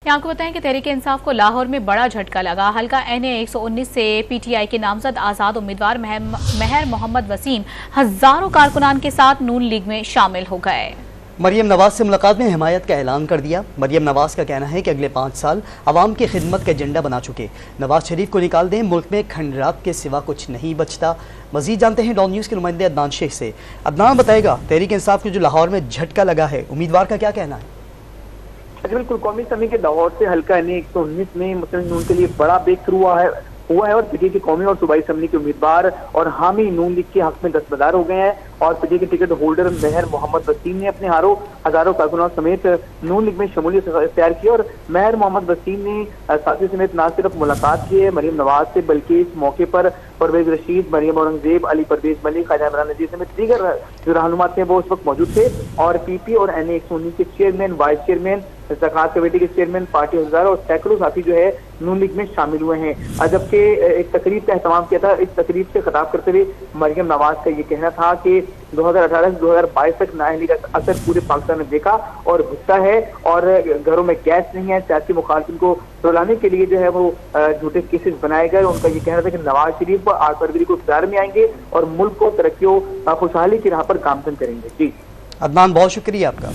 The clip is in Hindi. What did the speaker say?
आपको बताएं कि तहरीक इंसाफ को लाहौर में बड़ा झटका लगा। हल्का NA 119 से PTI के नामजद आजाद उम्मीदवार महर मोहम्मद वसीम हजारों कारकुनान के साथ नून लीग में शामिल हो गए। मरियम नवाज से मुलाकात में हिमायत का ऐलान कर दिया। मरियम नवाज का कहना है कि अगले 5 साल आवाम की खिदमत का एजेंडा बना चुके। नवाज शरीफ को निकाल दें, मुल्क में खंडरात के सिवा कुछ नहीं बचता। मजीद जानते हैं डॉन न्यूज़ के नुमाइंदे अदनान शेख से। अदनान बताएगा तहरीक इंसाफ को जो लाहौर में झटका लगा है, उम्मीदवार का क्या कहना है? बिल्कुल, कौमी असम्बली के लाहौर से हल्का NA 119 में मुस्लिम नून के लिए बड़ा ब्रेक थ्रू हुआ है और पीटीआई के कौमी और सूबाई असम्बली के उम्मीदवार और हामी नून लीग के हक में दस्तबरदार हो गए हैं और पीटीआई के टिकट होल्डर महर मोहम्मद वसीम ने अपने हजारों कारकुनान समेत नून लीग में शमूलियत इख्तियार की। और महर मोहम्मद वसीम ने साथी समेत न सिर्फ मुलाकात की है मरियम नवाज से, बल्कि इस मौके पर परवेज रशीद, मरियम औरंगजेब, अली परवेज मलिक, ख्वाजा इमरान नजीर समेत दीगर जो रहनुमा थे वो उस वक्त मौजूद थे। और PP और NA 119 के चेयरमैन, वाइस चेयरमैन, ज़कात कमेटी के चेयरमैन, पार्टी हज़ार और सैकड़ों साथी जो है नून लीग में शामिल हुए हैं। जबकि एक तकरीब का एहतमाम किया था। इस तकरीब से खिताब करते हुए मरियम नवाज का ये कहना था कि 2018 से 2022 तक नाअहली का असर पूरे पाकिस्तान में देखा और गुस्सा है और घरों में गैस नहीं है। सियासी मुखालिफिन को रुलाने के लिए जो है वो झूठे केसेस बनाए गए। उनका ये कहना था कि नवाज शरीफ 8 फरवरी को इख्तियार में आएंगे और मुल्क को तरक्की खुशहाली की राह पर गामजन करेंगे। जी अदनान, बहुत शुक्रिया आपका।